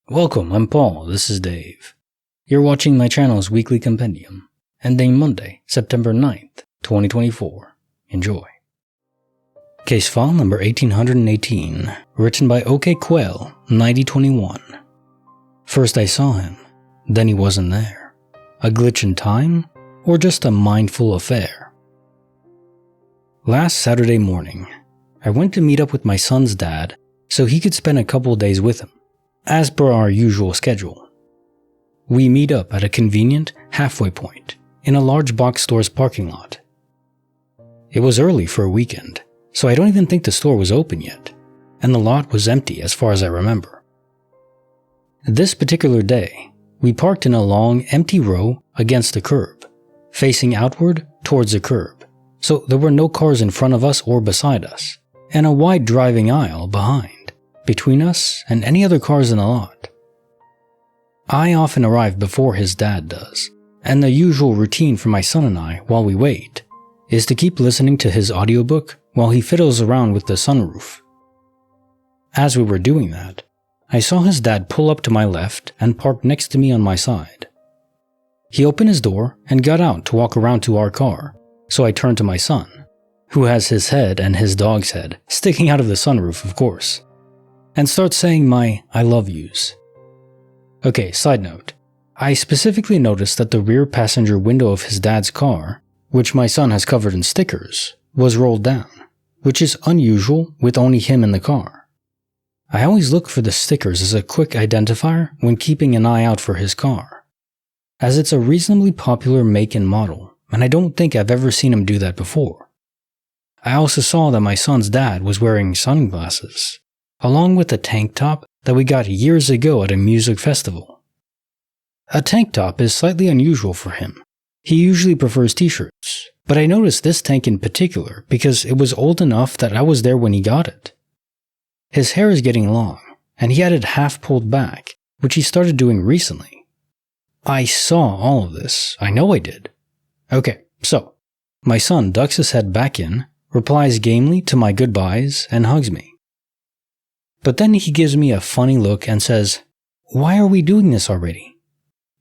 Welcome, I'm Paul, this is Dave. You're watching my channel's weekly compendium, ending Monday, September 9th, 2024. Enjoy. Case file number 1818, written by OK Quell, 9021. First I saw him, then he wasn't there. A glitch in time, or just a mindful affair? Last Saturday morning, I went to meet up with my son's dad so he could spend a couple days with him, as per our usual schedule. We meet up at a convenient halfway point in a large box store's parking lot. It was early for a weekend, so I don't even think the store was open yet, and the lot was empty as far as I remember. This particular day, we parked in a long, empty row against the curb, facing outward towards the curb, so there were no cars in front of us or beside us, and a wide driving aisle behind, between us and any other cars in the lot. I often arrive before his dad does, and the usual routine for my son and I while we wait is to keep listening to his audiobook while he fiddles around with the sunroof. As we were doing that, I saw his dad pull up to my left and park next to me on my side. He opened his door and got out to walk around to our car, so I turned to my son, who has his head and his dog's head sticking out of the sunroof, of course, and start saying my I love yous. Okay, side note. I specifically noticed that the rear passenger window of his dad's car, which my son has covered in stickers, was rolled down, which is unusual with only him in the car. I always look for the stickers as a quick identifier when keeping an eye out for his car, as it's a reasonably popular make and model, and I don't think I've ever seen him do that before. I also saw that my son's dad was wearing sunglasses, along with a tank top that we got years ago at a music festival. A tank top is slightly unusual for him. He usually prefers t-shirts, but I noticed this tank in particular because it was old enough that I was there when he got it. His hair is getting long, and he had it half pulled back, which he started doing recently. I saw all of this, I know I did. Okay, so, my son ducks his head back in, replies gamely to my goodbyes, and hugs me. But then he gives me a funny look and says, "Why are we doing this already?"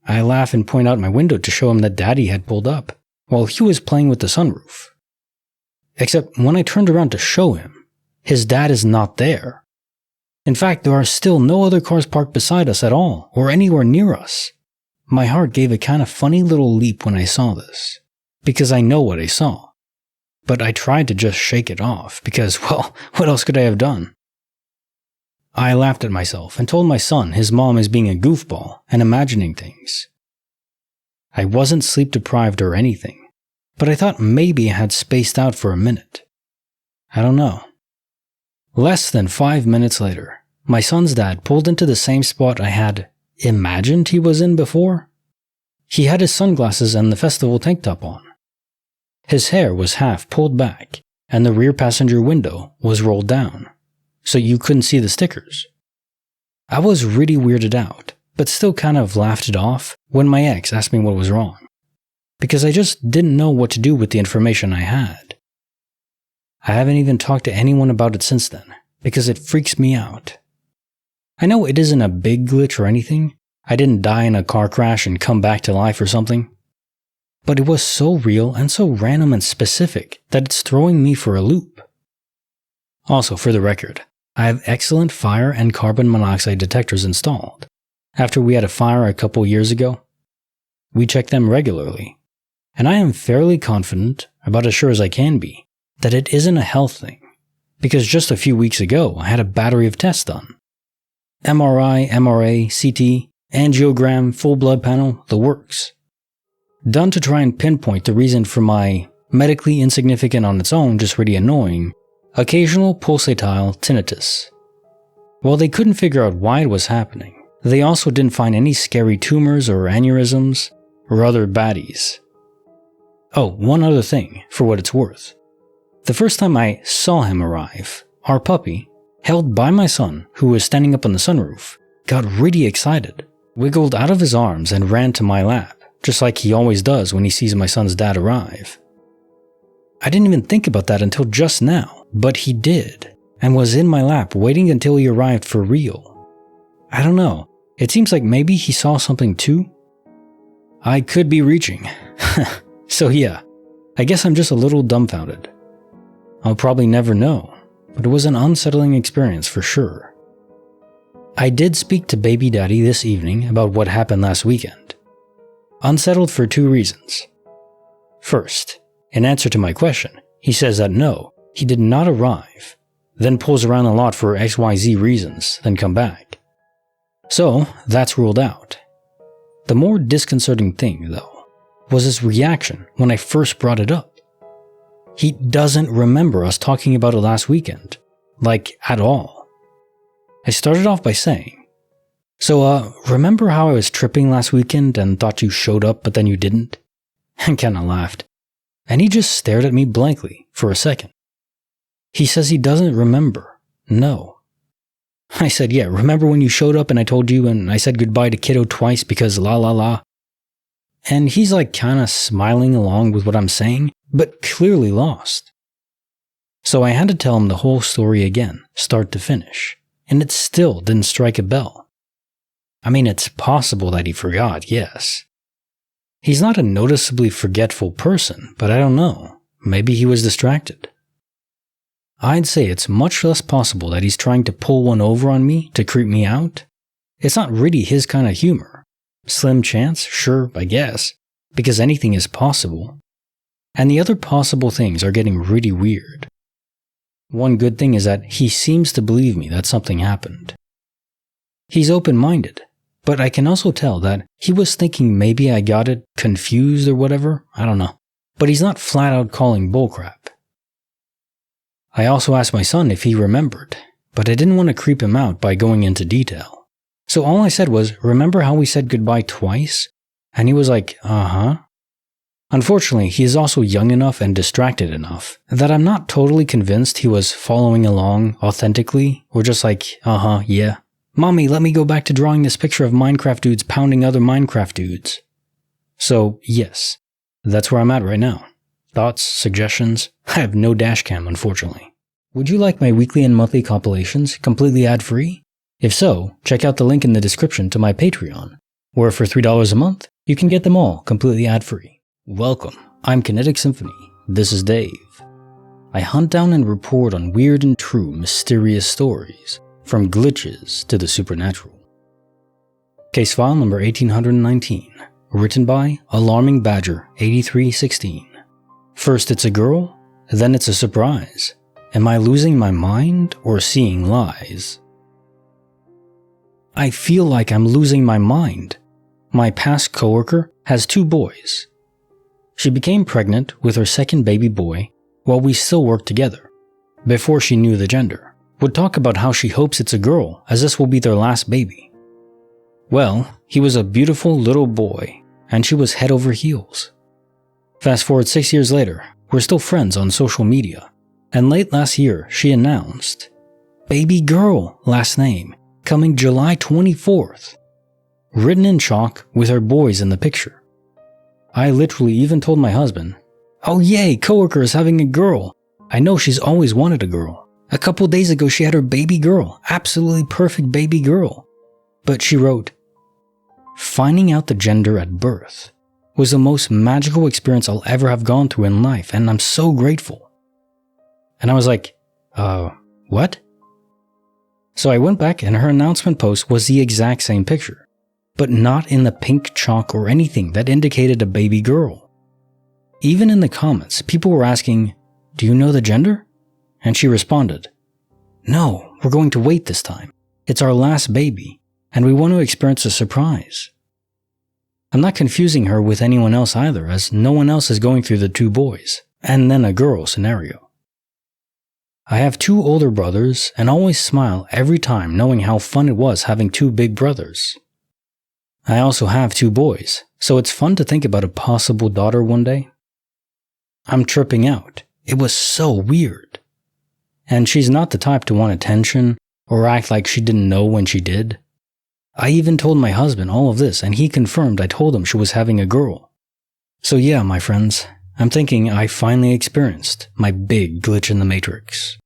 I laugh and point out my window to show him that Daddy had pulled up, while he was playing with the sunroof. Except when I turned around to show him, his dad is not there. In fact, there are still no other cars parked beside us at all, or anywhere near us. My heart gave a kind of funny little leap when I saw this, because I know what I saw. But I tried to just shake it off, because, well, what else could I have done? I laughed at myself and told my son his mom is being a goofball and imagining things. I wasn't sleep deprived or anything, but I thought maybe I had spaced out for a minute. I don't know. Less than 5 minutes later, my son's dad pulled into the same spot I had imagined he was in before. He had his sunglasses and the festival tank top on. His hair was half pulled back, and the rear passenger window was rolled down, so you couldn't see the stickers. I was really weirded out, but still kind of laughed it off when my ex asked me what was wrong, because I just didn't know what to do with the information I had. I haven't even talked to anyone about it since then, because it freaks me out. I know it isn't a big glitch or anything. I didn't die in a car crash and come back to life or something. But it was so real and so random and specific that it's throwing me for a loop. Also, for the record, I have excellent fire and carbon monoxide detectors installed. After we had a fire a couple years ago, we check them regularly, and I am fairly confident, about as sure as I can be, that it isn't a health thing, because just a few weeks ago I had a battery of tests done. MRI, MRA, CT, angiogram, full blood panel, the works. Done to try and pinpoint the reason for my medically insignificant on its own, just really annoying, occasional pulsatile tinnitus. While they couldn't figure out why it was happening, they also didn't find any scary tumors or aneurysms or other baddies. Oh, one other thing, for what it's worth. The first time I saw him arrive, our puppy, held by my son, who was standing up on the sunroof, got really excited, wiggled out of his arms and ran to my lap, just like he always does when he sees my son's dad arrive. I didn't even think about that until just now, but he did, and was in my lap waiting until he arrived for real. I don't know, It seems like maybe he saw something too. I could be reaching. So yeah, I guess I'm just a little dumbfounded. I'll probably never know, but it was an unsettling experience for sure. I did speak to baby daddy this evening about what happened last weekend. Unsettled for 2 reasons. First, in answer to my question, he says that no, he did not arrive, then pulls around a lot for XYZ reasons, then come back. So, that's ruled out. The more disconcerting thing, though, was his reaction when I first brought it up. He doesn't remember us talking about it last weekend, like at all. I started off by saying, "So, remember how I was tripping last weekend and thought you showed up but then you didn't?" And kinda laughed. And he just stared at me blankly for a second. He says he doesn't remember. No. I said, "Yeah, remember when you showed up and I told you and I said goodbye to kiddo twice because la la la?" And he's like kinda smiling along with what I'm saying, but clearly lost. So I had to tell him the whole story again, start to finish, and it still didn't strike a bell. I mean, it's possible that he forgot, yes. He's not a noticeably forgetful person, but I don't know. Maybe he was distracted. I'd say it's much less possible that he's trying to pull one over on me to creep me out. It's not really his kind of humor. Slim chance, sure, I guess, because anything is possible. And the other possible things are getting really weird. One good thing is that he seems to believe me that something happened. He's open-minded, but I can also tell that he was thinking maybe I got it confused or whatever, I don't know. But he's not flat out calling bullcrap. I also asked my son if he remembered, but I didn't want to creep him out by going into detail. So all I said was, "Remember how we said goodbye twice?" And he was like, "Uh-huh." Unfortunately, he is also young enough and distracted enough that I'm not totally convinced he was following along authentically or just like, "Uh-huh, yeah. Mommy, let me go back to drawing this picture of Minecraft dudes pounding other Minecraft dudes." So, yes, that's where I'm at right now. Thoughts, suggestions? I have no dashcam, unfortunately. Would you like my weekly and monthly compilations completely ad-free? If so, check out the link in the description to my Patreon, where for $3 a month, you can get them all completely ad-free. Welcome, I'm Kinetic Symphony. This is Dave. I hunt down and report on weird and true mysterious stories, from glitches to the supernatural. Case file number 1819, written by Alarming Badger 8316. First it's a girl, then it's a surprise. Am I losing my mind or seeing lies? I feel like I'm losing my mind. My past coworker has 2 boys. She became pregnant with her second baby boy while we still worked together, before she knew the gender. Would talk about how she hopes it's a girl as this will be their last baby. Well, he was a beautiful little boy and she was head over heels. Fast forward 6 years later, we're still friends on social media, and late last year she announced, "Baby girl, last name, coming July 24th. Written in chalk with her boys in the picture. I literally even told my husband, "Oh yay, coworker is having a girl. I know she's always wanted a girl. A couple days ago she had her baby girl, absolutely perfect baby girl." But she wrote, "Finding out the gender at birth was the most magical experience I'll ever have gone through in life, and I'm so grateful." And I was like, what? So I went back and her announcement post was the exact same picture, but not in the pink chalk or anything that indicated a baby girl. Even in the comments, people were asking, "Do you know the gender?" And she responded, "No, we're going to wait this time. It's our last baby, and we want to experience a surprise." I'm not confusing her with anyone else either, as no one else is going through the 2 boys, and then a girl scenario. I have 2 older brothers and always smile every time knowing how fun it was having 2 big brothers. I also have 2 boys, so it's fun to think about a possible daughter one day. I'm tripping out. It was so weird. And she's not the type to want attention or act like she didn't know when she did. I even told my husband all of this and he confirmed I told him she was having a girl. So yeah, my friends, I'm thinking I finally experienced my big glitch in the matrix.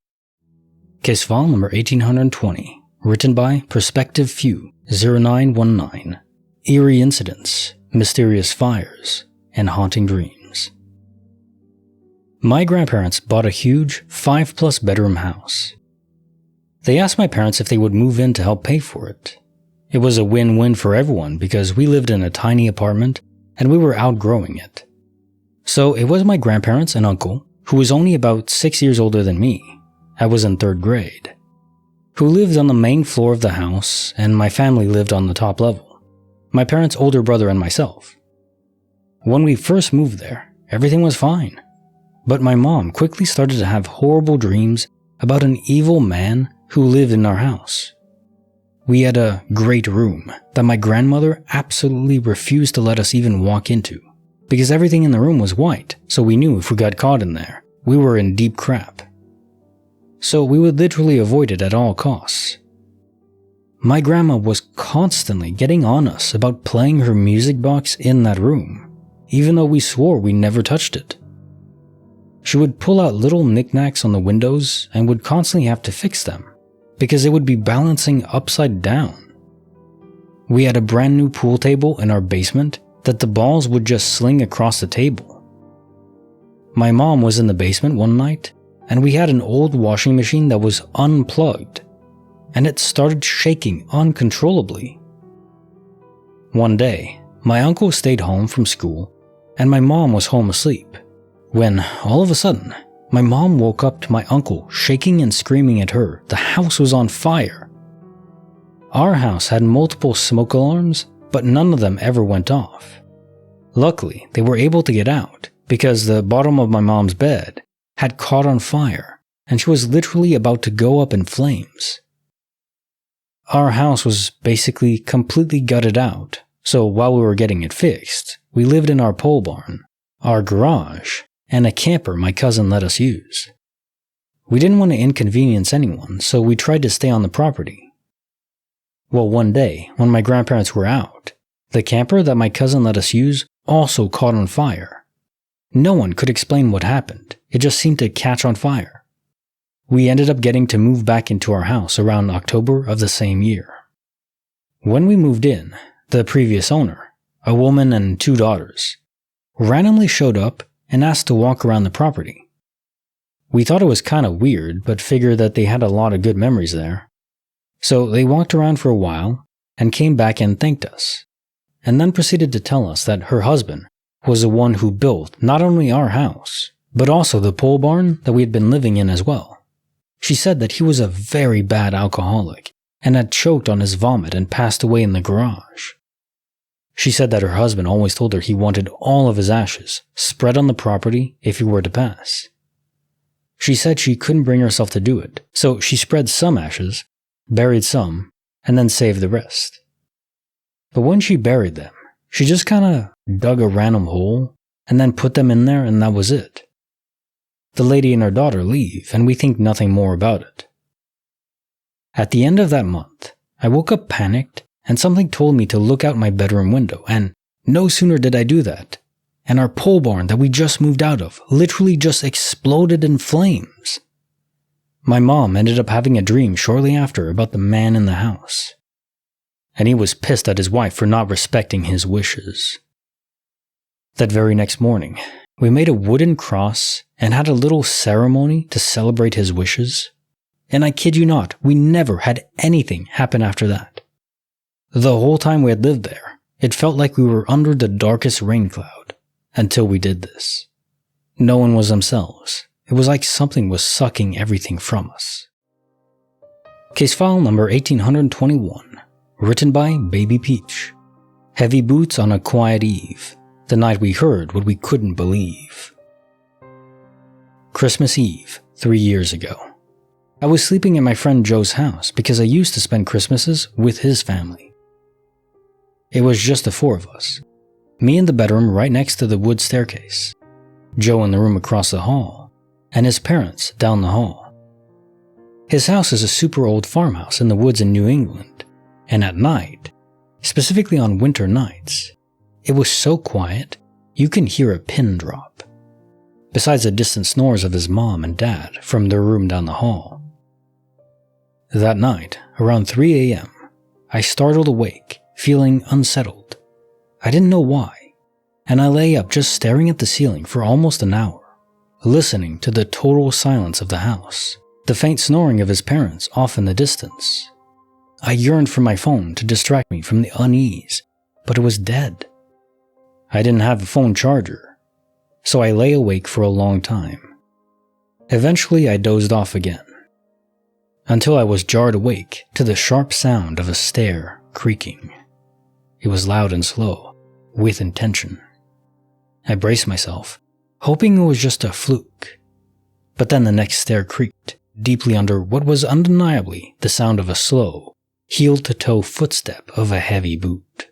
Case file number 1820, written by Perspective Few 0919, Eerie Incidents, Mysterious Fires, and Haunting Dreams. My grandparents bought a huge 5+ bedroom house. They asked my parents if they would move in to help pay for it. It was a win-win for everyone because we lived in a tiny apartment and we were outgrowing it. So it was my grandparents and uncle, who was only about 6 years older than me, I was in 3rd grade, who lived on the main floor of the house, and my family lived on the top level, my parents' older brother and myself. When we first moved there, everything was fine, but my mom quickly started to have horrible dreams about an evil man who lived in our house. We had a great room that my grandmother absolutely refused to let us even walk into, because everything in the room was white, so we knew if we got caught in there, we were in deep crap. So we would literally avoid it at all costs. My grandma was constantly getting on us about playing her music box in that room, even though we swore we never touched it. She would pull out little knickknacks on the windows and would constantly have to fix them, because it would be balancing upside down. We had a brand new pool table in our basement that the balls would just sling across the table. My mom was in the basement one night, and we had an old washing machine that was unplugged, and it started shaking uncontrollably. One day, my uncle stayed home from school, and my mom was home asleep, when, all of a sudden, my mom woke up to my uncle shaking and screaming at her the house was on fire. Our house had multiple smoke alarms, but none of them ever went off. Luckily, they were able to get out, because the bottom of my mom's bed had caught on fire, and she was literally about to go up in flames. Our house was basically completely gutted out, so while we were getting it fixed, we lived in our pole barn, our garage, and a camper my cousin let us use. We didn't want to inconvenience anyone, so we tried to stay on the property. Well, one day, when my grandparents were out, the camper that my cousin let us use also caught on fire. No one could explain what happened, it just seemed to catch on fire. We ended up getting to move back into our house around October of the same year. When we moved in, the previous owner, a woman and 2 daughters, randomly showed up and asked to walk around the property. We thought it was kind of weird, but figured that they had a lot of good memories there. So they walked around for a while and came back and thanked us, and then proceeded to tell us that her husband was the one who built not only our house, but also the pole barn that we had been living in as well. She said that he was a very bad alcoholic and had choked on his vomit and passed away in the garage. She said that her husband always told her he wanted all of his ashes spread on the property if he were to pass. She said she couldn't bring herself to do it, so she spread some ashes, buried some, and then saved the rest. But when she buried them, she just kinda dug a random hole and then put them in there, and that was it. The lady and her daughter leave, and we think nothing more about it. At the end of that month, I woke up panicked, and something told me to look out my bedroom window, and no sooner did I do that, and our pole barn that we just moved out of literally just exploded in flames. My mom ended up having a dream shortly after about the man in the house, and he was pissed at his wife for not respecting his wishes. That very next morning, we made a wooden cross and had a little ceremony to celebrate his wishes, and I kid you not, we never had anything happen after that. The whole time we had lived there, it felt like we were under the darkest rain cloud, until we did this. No one was themselves. It was like something was sucking everything from us. Case file number 1821, written by Baby Peach. Heavy boots on a quiet eve, the night we heard what we couldn't believe. Christmas Eve, 3 years ago. I was sleeping at my friend Joe's house because I used to spend Christmases with his family. It was just the 4 of us. Me in the bedroom right next to the wood staircase, Joe in the room across the hall, and his parents down the hall. His house is a super old farmhouse in the woods in New England, and at night, specifically on winter nights, it was so quiet you can hear a pin drop, besides the distant snores of his mom and dad from their room down the hall. That night, around 3 a.m., I startled awake, feeling unsettled. I didn't know why, and I lay up just staring at the ceiling for almost an hour, listening to the total silence of the house, the faint snoring of his parents off in the distance. I yearned for my phone to distract me from the unease, but it was dead. I didn't have a phone charger, so I lay awake for a long time. Eventually, I dozed off again, until I was jarred awake to the sharp sound of a stair creaking. It was loud and slow, with intention. I braced myself, hoping it was just a fluke. But then the next stair creaked, deeply under what was undeniably the sound of a slow, heel-to-toe footstep of a heavy boot.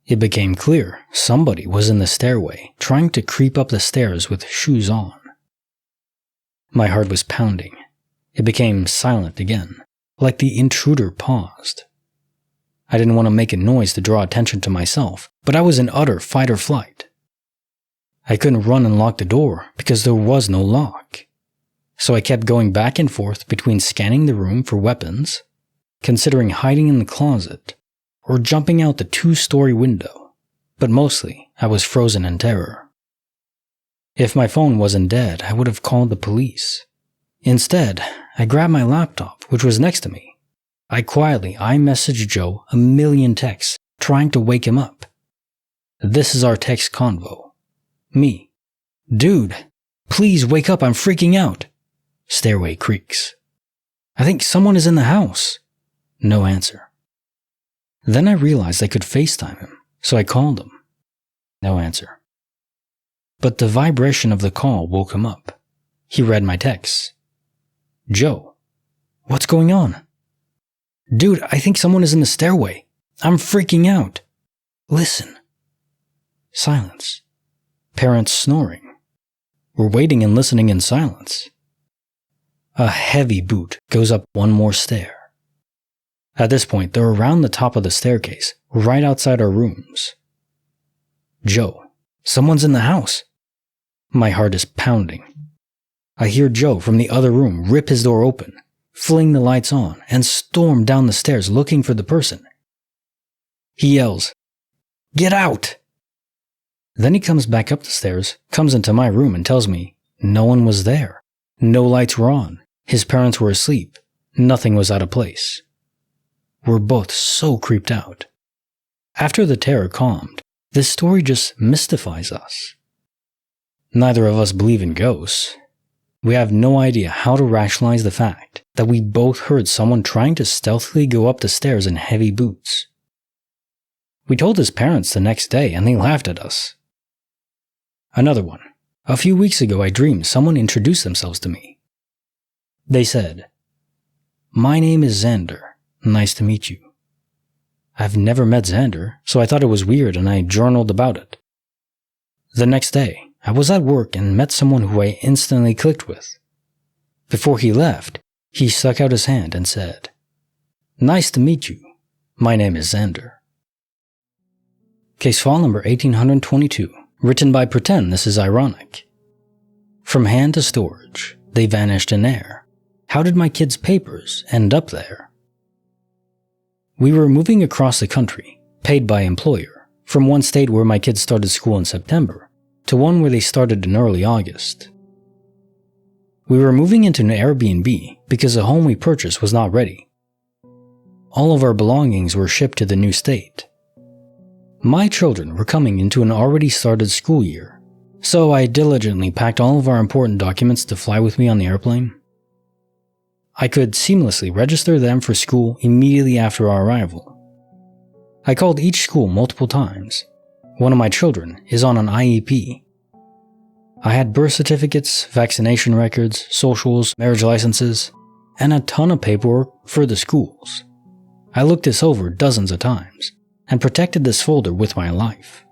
It became clear somebody was in the stairway, trying to creep up the stairs with shoes on. My heart was pounding. It became silent again, like the intruder paused. I didn't want to make a noise to draw attention to myself, but I was in utter fight or flight. I couldn't run and lock the door because there was no lock. So I kept going back and forth between scanning the room for weapons, considering hiding in the closet, or jumping out the 2-story window, but mostly I was frozen in terror. If my phone wasn't dead, I would have called the police. Instead, I grabbed my laptop, which was next to me. I quietly iMessaged Joe a million texts, trying to wake him up. This is our text convo. Me. Dude, please wake up, I'm freaking out. Stairway creaks. I think someone is in the house. No answer. Then I realized I could FaceTime him, so I called him. No answer. But the vibration of the call woke him up. He read my texts. Joe, what's going on? Dude, I think someone is in the stairway. I'm freaking out. Listen. Silence. Parents snoring. We're waiting and listening in silence. A heavy boot goes up one more stair. At this point, they're around the top of the staircase, right outside our rooms. Joe, someone's in the house. My heart is pounding. I hear Joe from the other room rip his door open, fling the lights on, and storm down the stairs looking for the person. He yells, "Get out!" Then he comes back up the stairs, comes into my room and tells me no one was there. No lights were on. His parents were asleep. Nothing was out of place. We're both so creeped out. After the terror calmed, this story just mystifies us. Neither of us believe in ghosts. We have no idea how to rationalize the fact that we both heard someone trying to stealthily go up the stairs in heavy boots. We told his parents the next day and they laughed at us. Another one. A few weeks ago I dreamed someone introduced themselves to me. They said, "My name is Xander. Nice to meet you." I've never met Xander, so I thought it was weird and I journaled about it. The next day, I was at work and met someone who I instantly clicked with. Before he left, he stuck out his hand and said, "Nice to meet you. My name is Xander." Case file number 1822, written by Pretend This Is Ironic. From hand to storage, they vanished in air. How did my kids' papers end up there? We were moving across the country, paid by employer, from one state where my kids started school in September to one where they started in early August. We were moving into an Airbnb because the home we purchased was not ready. All of our belongings were shipped to the new state. My children were coming into an already started school year, so I diligently packed all of our important documents to fly with me on the airplane. I could seamlessly register them for school immediately after our arrival. I called each school multiple times. One of my children is on an IEP. I had birth certificates, vaccination records, socials, marriage licenses, and a ton of paperwork for the schools. I looked this over dozens of times and protected this folder with my life.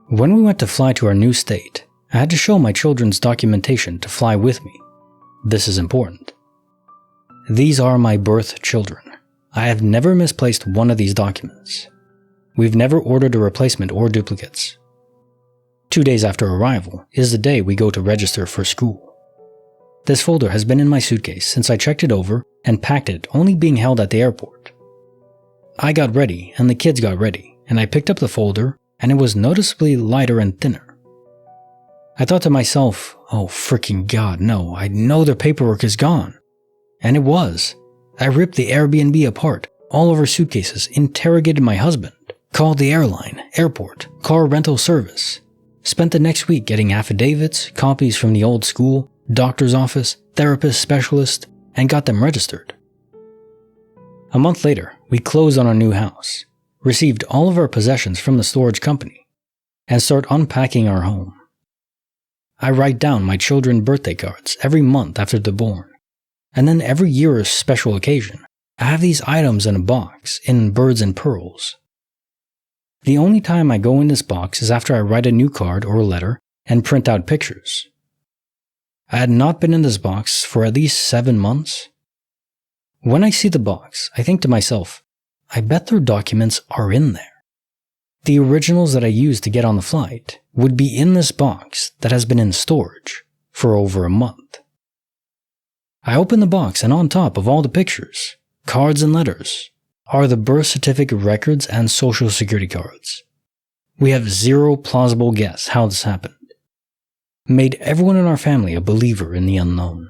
When we went to fly to our new state, I had to show my children's documentation to fly with me. This is important. These are my birth children. I have never misplaced one of these documents. We've never ordered a replacement or duplicates. 2 days after arrival is the day we go to register for school. This folder has been in my suitcase since I checked it over and packed it, only being held at the airport. I got ready and the kids got ready, and I picked up the folder and it was noticeably lighter and thinner. I thought to myself, oh freaking god, no, I know their paperwork is gone. And it was. I ripped the Airbnb apart, all over suitcases, interrogated my husband, called the airline, airport, car rental service, spent the next week getting affidavits, copies from the old school, doctor's office, therapist, specialist, and got them registered. A month later, we closed on our new house, received all of our possessions from the storage company, and start unpacking our home. I write down my children's birthday cards every month after they're born, and then every year or special occasion, I have these items in a box in birds and pearls. The only time I go in this box is after I write a new card or a letter and print out pictures. I had not been in this box for at least 7 months. When I see the box, I think to myself, I bet their documents are in there. The originals that I used to get on the flight would be in this box that has been in storage for over a month. I open the box and on top of all the pictures, cards and letters, are the birth certificate records and social security cards. We have zero plausible guess how this happened. Made everyone in our family a believer in the unknown.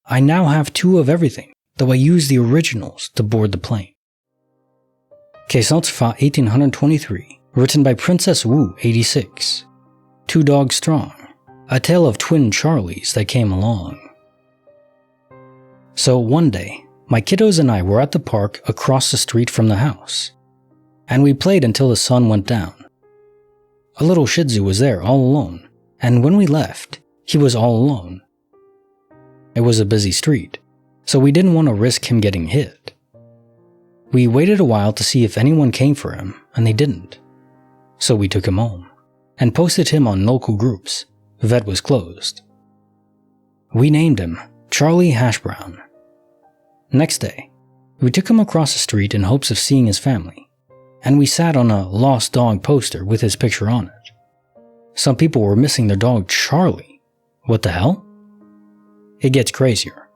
I now have 2 of everything, though I used the originals to board the plane. Quezon 1823, written by Princess Wu 86. 2 dogs strong, a tale of twin Charlies that came along. So one day, my kiddos and I were at the park across the street from the house, and we played until the sun went down. A little Shih Tzu was there all alone, and when we left, he was all alone. It was a busy street, so we didn't want to risk him getting hit. We waited a while to see if anyone came for him, and they didn't. So we took him home, and posted him on local groups. Vet was closed. We named him Charlie Hash Brown. Next day, we took him across the street in hopes of seeing his family, and we sat on a lost dog poster with his picture on it. Some people were missing their dog Charlie. What the hell? It gets crazier.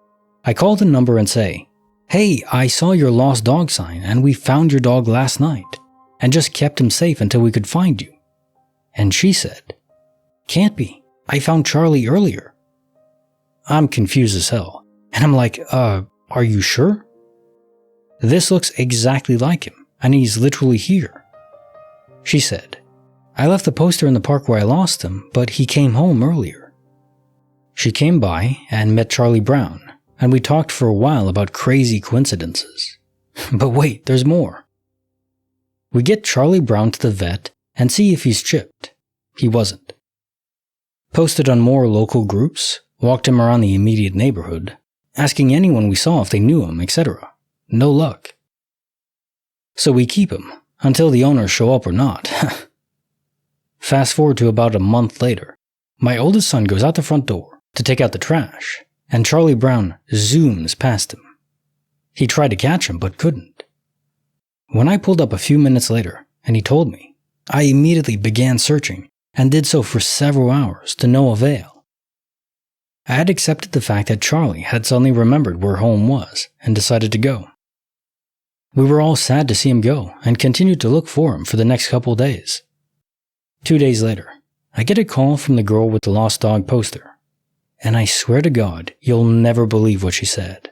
I call the number and say, "Hey, I saw your lost dog sign and we found your dog last night and just kept him safe until we could find you." And she said, "Can't be. I found Charlie earlier." I'm confused as hell, and I'm like, are you sure? This looks exactly like him, and he's literally here. She said, "I left the poster in the park where I lost him, but he came home earlier." She came by and met Charlie Brown, and we talked for a while about crazy coincidences. But wait, there's more. We get Charlie Brown to the vet and see if he's chipped. He wasn't. Posted on more local groups, walked him around the immediate neighborhood, asking anyone we saw if they knew him, etc. No luck. So we keep him, until the owners show up or not. Fast forward to about a month later, my oldest son goes out the front door to take out the trash, and Charlie Brown zooms past him. He tried to catch him, but couldn't. When I pulled up a few minutes later, and he told me, I immediately began searching, and did so for several hours to no avail. I had accepted the fact that Charlie had suddenly remembered where home was and decided to go. We were all sad to see him go and continued to look for him for the next couple days. 2 days later, I get a call from the girl with the lost dog poster, and I swear to God, you'll never believe what she said.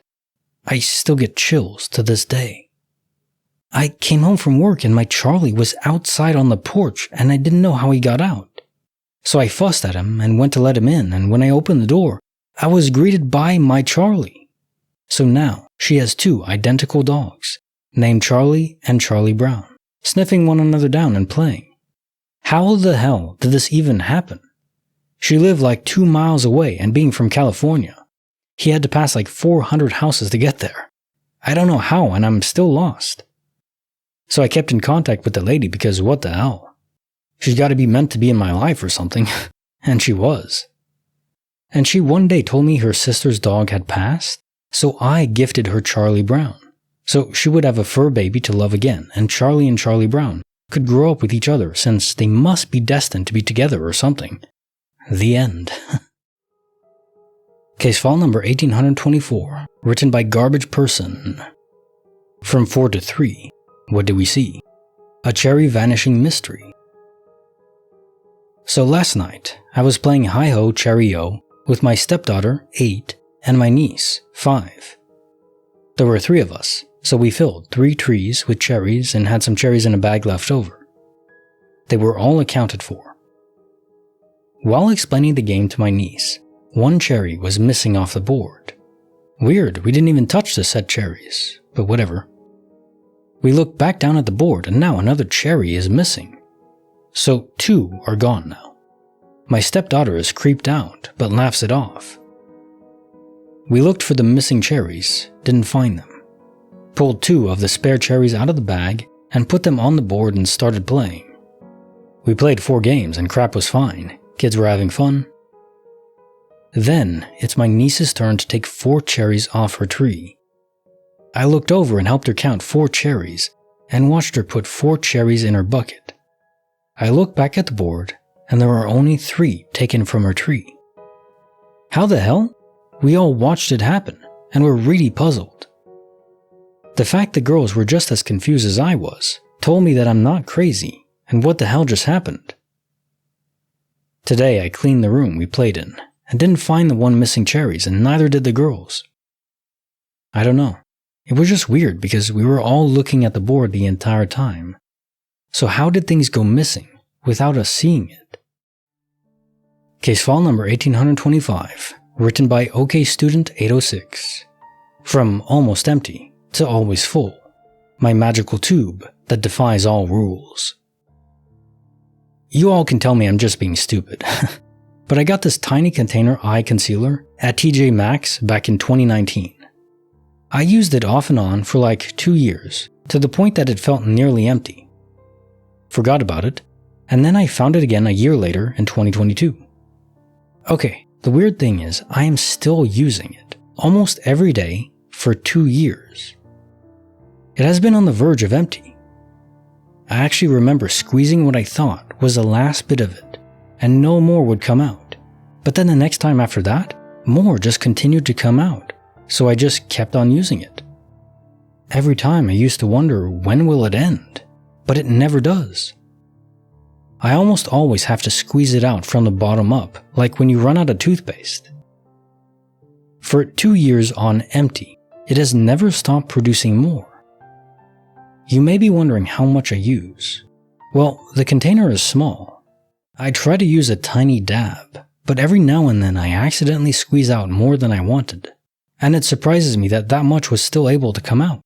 I still get chills to this day. I came home from work and my Charlie was outside on the porch and I didn't know how he got out. So I fussed at him and went to let him in, and when I opened the door, I was greeted by my Charlie. So now she has 2 identical dogs, named Charlie and Charlie Brown, sniffing one another down and playing. How the hell did this even happen? She lived like 2 miles away, and being from California, he had to pass like 400 houses to get there. I don't know how, and I'm still lost. So I kept in contact with the lady because what the hell? She's got to be meant to be in my life or something. And she was. And she one day told me her sister's dog had passed, so I gifted her Charlie Brown. So she would have a fur baby to love again, and Charlie Brown could grow up with each other since they must be destined to be together or something. The end. Case file number 1824, written by Garbage Person. From 4 to 3, what do we see? A cherry vanishing mystery. So last night, I was playing Hi-Ho Cherry-O with my stepdaughter, 8, and my niece, 5. There were 3 of us, so we filled 3 trees with cherries and had some cherries in a bag left over. They were all accounted for. While explaining the game to my niece, 1 cherry was missing off the board. Weird, we didn't even touch the set cherries, but whatever. We looked back down at the board and now another cherry is missing. So 2 are gone now. My stepdaughter is creeped out, but laughs it off. We looked for the missing cherries, didn't find them. Pulled 2 of the spare cherries out of the bag and put them on the board and started playing. We played 4 games and crap was fine. Kids were having fun. Then, it's my niece's turn to take 4 cherries off her tree. I looked over and helped her count 4 cherries and watched her put 4 cherries in her bucket. I looked back at the board and there are only 3 taken from her tree. How the hell? We all watched it happen and were really puzzled. The fact the girls were just as confused as I was told me that I'm not crazy and what the hell just happened. Today I cleaned the room we played in and didn't find the 1 missing cherries and neither did the girls. I don't know. It was just weird because we were all looking at the board the entire time. So how did things go missing without us seeing it? Case file number 1825, written by OK Student 806. From almost empty to always full, my magical tube that defies all rules. You all can tell me I'm just being stupid, but I got this tiny container eye concealer at TJ Maxx back in 2019. I used it off and on for like 2 years, to the point that it felt nearly empty. Forgot about it, and then I found it again a year later in 2022. Okay, the weird thing is I am still using it, almost every day, for 2 years. It has been on the verge of empty. I actually remember squeezing what I thought was the last bit of it, and no more would come out. But then the next time after that, more just continued to come out, so I just kept on using it. Every time I used to wonder when will it end, but it never does. I almost always have to squeeze it out from the bottom up, like when you run out of toothpaste. For 2 years on empty, it has never stopped producing more. You may be wondering how much I use. Well, the container is small. I try to use a tiny dab, but every now and then I accidentally squeeze out more than I wanted, and it surprises me that much was still able to come out.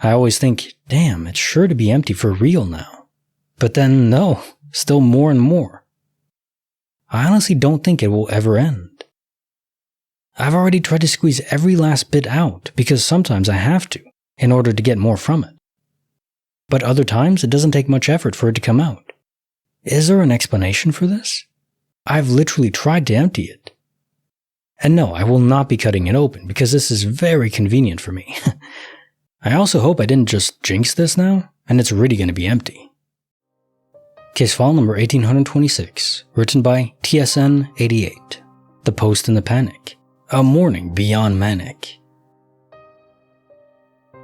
I always think, damn, it's sure to be empty for real now. But then no, still more and more. I honestly don't think it will ever end. I've already tried to squeeze every last bit out because sometimes I have to in order to get more from it. But other times it doesn't take much effort for it to come out. Is there an explanation for this? I've literally tried to empty it. And no, I will not be cutting it open because this is very convenient for me. I also hope I didn't just jinx this now, and it's really going to be empty. Case file number 1826, written by TSN88. The Post and the Panic. A morning beyond manic.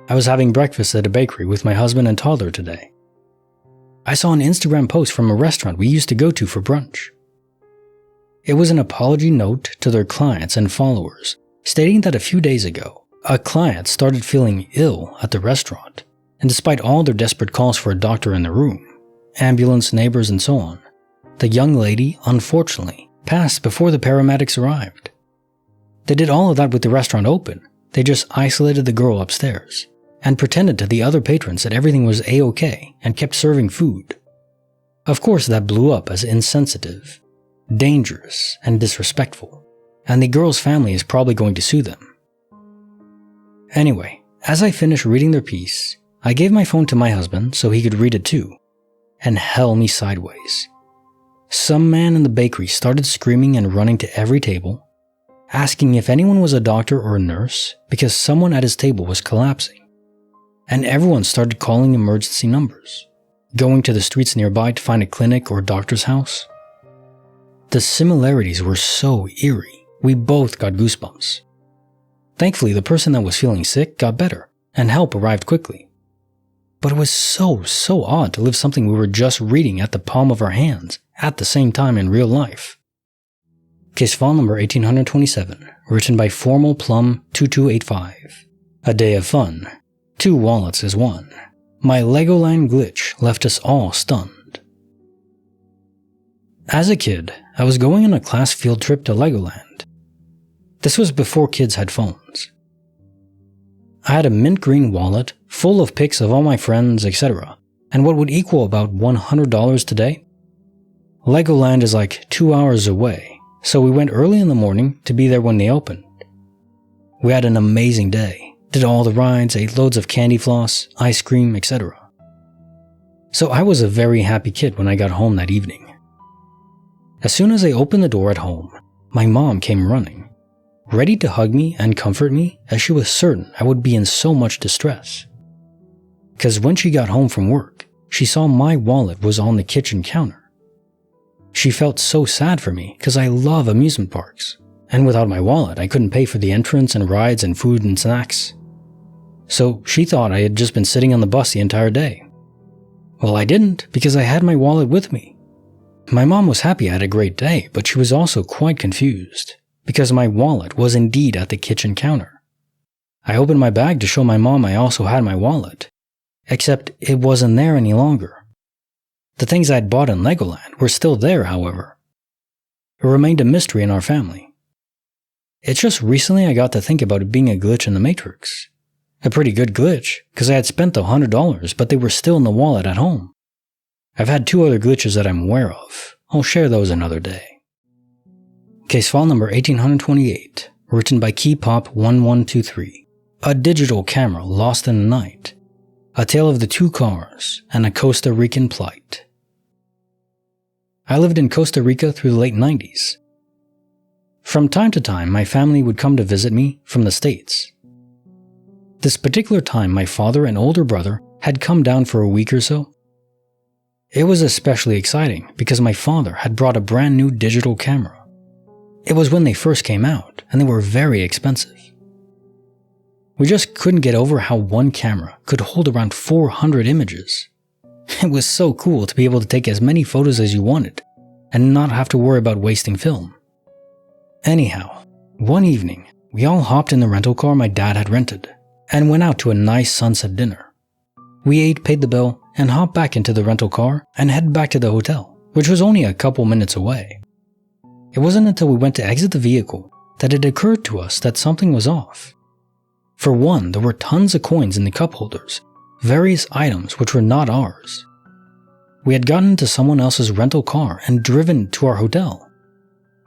I was having breakfast at a bakery with my husband and toddler today. I saw an Instagram post from a restaurant we used to go to for brunch. It was an apology note to their clients and followers, stating that a few days ago, a client started feeling ill at the restaurant, and despite all their desperate calls for a doctor in the room, ambulance, neighbors, and so on, the young lady, unfortunately, passed before the paramedics arrived. They did all of that with the restaurant open. They just isolated the girl upstairs and pretended to the other patrons that everything was A-okay and kept serving food. Of course, that blew up as insensitive, dangerous, and disrespectful, and the girl's family is probably going to sue them. Anyway, as I finished reading their piece, I gave my phone to my husband so he could read it too, and hell me sideways. Some man in the bakery started screaming and running to every table, asking if anyone was a doctor or a nurse because someone at his table was collapsing. And everyone started calling emergency numbers, going to the streets nearby to find a clinic or doctor's house. The similarities were so eerie We both got goosebumps. Thankfully, the person that was feeling sick got better, and help arrived quickly. But it was so odd to live something we were just reading at the palm of our hands at the same time in real life. Case file number 1827, written by Formal Plum 2285. A day of fun. 2 wallets is 1. My Legoland glitch left us all stunned. As a kid, I was going on a class field trip to Legoland. This was before kids had phones. I had a mint green wallet full of pics of all my friends, etc., and what would equal about $100 today. Legoland is like 2 hours away, so we went early in the morning to be there when they opened. We had an amazing day, did all the rides, ate loads of candy floss, ice cream, etc. So I was a very happy kid when I got home that evening. As soon as I opened the door at home, my mom came running, ready to hug me and comfort me as she was certain I would be in so much distress. Because when she got home from work, she saw my wallet was on the kitchen counter. She felt so sad for me because I love amusement parks, and without my wallet I couldn't pay for the entrance and rides and food and snacks. So she thought I had just been sitting on the bus the entire day. Well, I didn't, because I had my wallet with me. My mom was happy I had a great day, but she was also quite confused, because my wallet was indeed at the kitchen counter. I opened my bag to show my mom I also had my wallet, except it wasn't there any longer. The things I'd bought in Legoland were still there, however. It remained a mystery in our family. It's just recently I got to think about it being a glitch in the Matrix. A pretty good glitch, because I had spent the $100, but they were still in the wallet at home. I've had 2 other glitches that I'm aware of. I'll share those another day. Case file number 1828, written by KeyPop1123. A digital camera lost in the night. A tale of the 2 cars and a Costa Rican plight. I lived in Costa Rica through the late 90s. From time to time, my family would come to visit me from the States. This particular time, my father and older brother had come down for a week or so. It was especially exciting because my father had brought a brand new digital camera. It was when they first came out, and they were very expensive. We just couldn't get over how one camera could hold around 400 images. It was so cool to be able to take as many photos as you wanted, and not have to worry about wasting film. Anyhow, one evening, we all hopped in the rental car my dad had rented, and went out to a nice sunset dinner. We ate, paid the bill, and hopped back into the rental car and headed back to the hotel, which was only a couple minutes away. It wasn't until we went to exit the vehicle that it occurred to us that something was off. For one, there were tons of coins in the cup holders, various items which were not ours. We had gotten into someone else's rental car and driven to our hotel.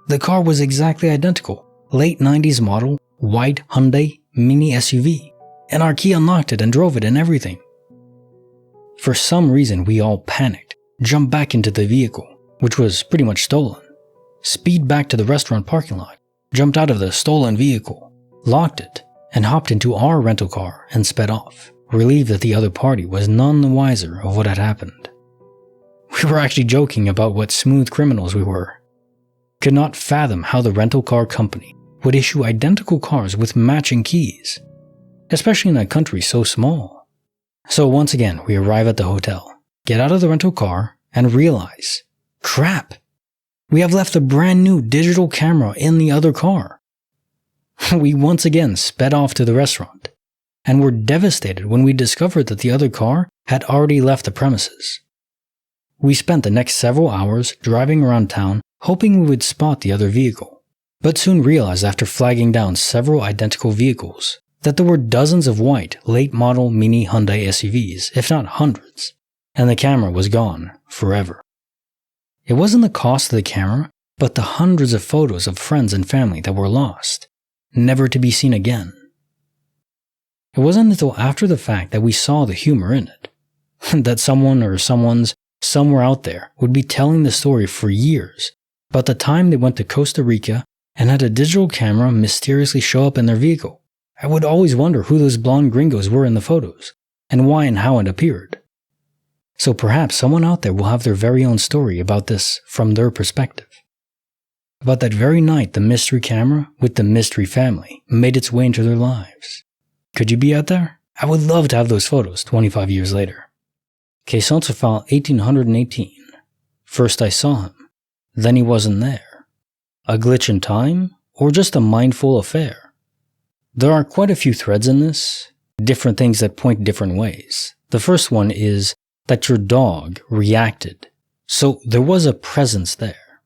The car was exactly identical, late 90s model, white Hyundai mini SUV, and our key unlocked it and drove it and everything. For some reason, we all panicked, jumped back into the vehicle, which was pretty much stolen, speed back to the restaurant parking lot, jumped out of the stolen vehicle, locked it, and hopped into our rental car and sped off, relieved that the other party was none the wiser of what had happened. We were actually joking about what smooth criminals we were. Could not fathom how the rental car company would issue identical cars with matching keys, especially in a country so small. So once again, we arrive at the hotel, get out of the rental car, and realize, crap, we have left a brand new digital camera in the other car. We once again sped off to the restaurant, and were devastated when we discovered that the other car had already left the premises. We spent the next several hours driving around town hoping we would spot the other vehicle, but soon realized after flagging down several identical vehicles that there were dozens of white, late-model mini Hyundai SUVs, if not hundreds, and the camera was gone forever. It wasn't the cost of the camera, but the hundreds of photos of friends and family that were lost, never to be seen again. It wasn't until after the fact that we saw the humor in it, that someone or someone's somewhere out there would be telling the story for years about the time they went to Costa Rica and had a digital camera mysteriously show up in their vehicle. I would always wonder who those blonde gringos were in the photos, and why and how it appeared. So perhaps someone out there will have their very own story about this from their perspective. about that very night the mystery camera with the mystery family made its way into their lives. Could you be out there? I would love to have those photos 25 years later. Question sur file 1818. First I saw him, then he wasn't there. A glitch in time, or just a mindful affair? There are quite a few threads in this, different things that point different ways. The first one is that your dog reacted, so there was a presence there.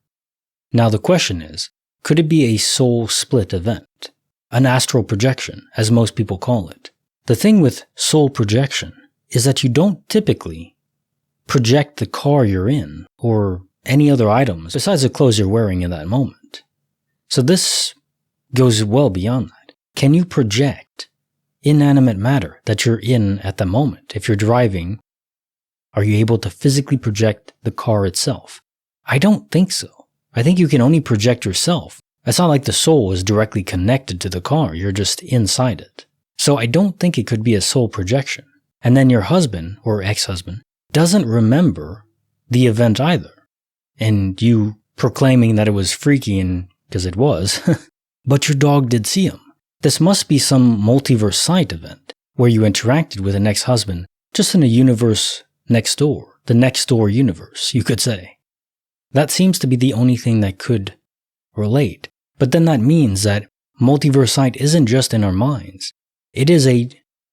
Now the question is, could it be a soul split event? An astral projection, as most people call it. The thing with soul projection is that you don't typically project the car you're in, or any other items besides the clothes you're wearing in that moment. So this goes well beyond that. Can you project inanimate matter that you're in at the moment? If you're driving, are you able to physically project the car itself? I don't think so. I think you can only project yourself. It's not like the soul is directly connected to the car, you're just inside it. So I don't think it could be a soul projection. And then your husband, or ex-husband, doesn't remember the event either. And you proclaiming that it was freaky, and because it was, but your dog did see him. This must be some multiverse sight event, where you interacted with an ex-husband just in a universe next door, the next door universe, you could say. That seems to be the only thing that could relate. But then that means that multiverse sight isn't just in our minds. It is a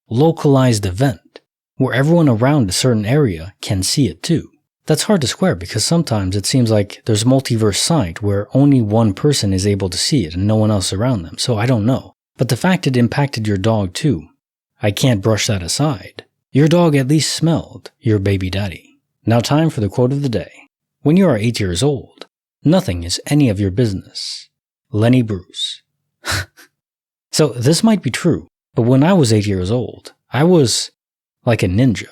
localized event, where everyone around a certain area can see it too. That's hard to square because sometimes it seems like there's multiverse sight where only one person is able to see it and no one else around them, so I don't know. But the fact it impacted your dog too, I can't brush that aside. Your dog at least smelled your baby daddy. Now time for the quote of the day. When you are 8 years old, nothing is any of your business. Lenny Bruce. So this might be true, but when I was 8 years old, I was like a ninja.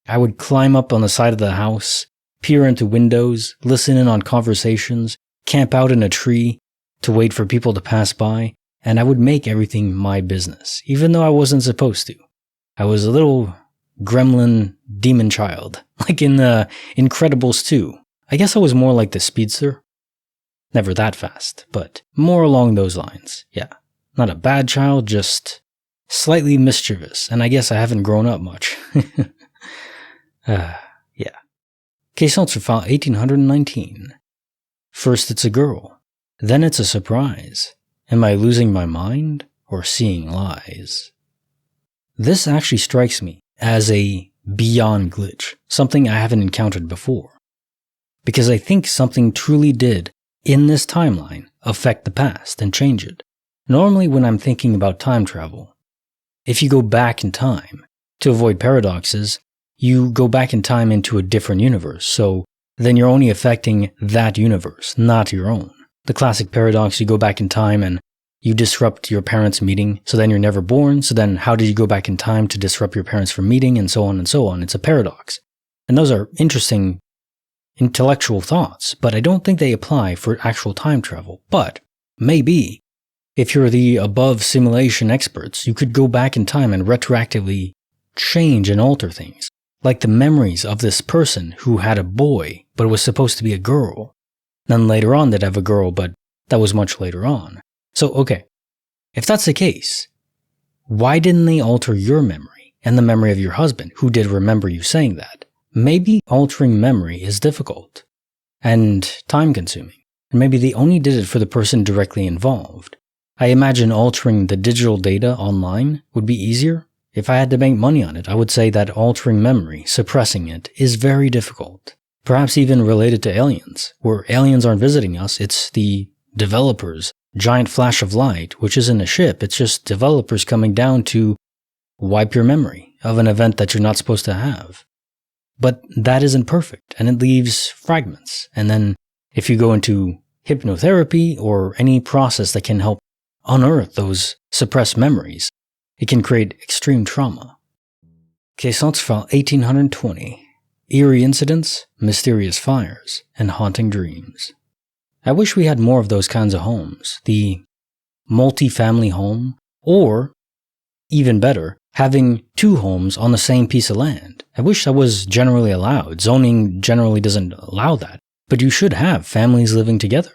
I would climb up on the side of the house, peer into windows, listen in on conversations, camp out in a tree to wait for people to pass by, and I would make everything my business, even though I wasn't supposed to. I was a little gremlin demon child, like in the Incredibles 2. I guess I was more like the speedster. Never that fast, but more along those lines, yeah. Not a bad child, just slightly mischievous, and I guess I haven't grown up much. Yeah. Question sur file 1819. First it's a girl, then it's a surprise. Am I losing my mind or seeing lies? This actually strikes me as a beyond glitch, something I haven't encountered before. Because I think something truly did, in this timeline, affect the past and change it. Normally when I'm thinking about time travel, if you go back in time, to avoid paradoxes, you go back in time into a different universe, so then you're only affecting that universe, not your own. The classic paradox, you go back in time and you disrupt your parents' meeting, so then you're never born, so then how did you go back in time to disrupt your parents from meeting, and so on and so on. It's a paradox. And those are interesting intellectual thoughts, but I don't think they apply for actual time travel. But maybe, if you're the above simulation experts, you could go back in time and retroactively change and alter things. Like the memories of this person who had a boy, but was supposed to be a girl. Then later on they'd have a girl, but that was much later on. So, okay, if that's the case, why didn't they alter your memory and the memory of your husband, who did remember you saying that? Maybe altering memory is difficult and time-consuming, and maybe they only did it for the person directly involved. I imagine altering the digital data online would be easier. If I had to make money on it, I would say that altering memory, suppressing it, is very difficult. Perhaps even related to aliens, where aliens aren't visiting us, it's the developers' giant flash of light, which isn't a ship, it's just developers coming down to wipe your memory of an event that you're not supposed to have. But that isn't perfect, and it leaves fragments. And then if you go into hypnotherapy or any process that can help unearth those suppressed memories, it can create extreme trauma. Question sur file 1820. Eerie incidents, mysterious fires, and haunting dreams. I wish we had more of those kinds of homes. The multi-family home, or, even better, having two homes on the same piece of land. I wish that was generally allowed. Zoning generally doesn't allow that. But you should have families living together.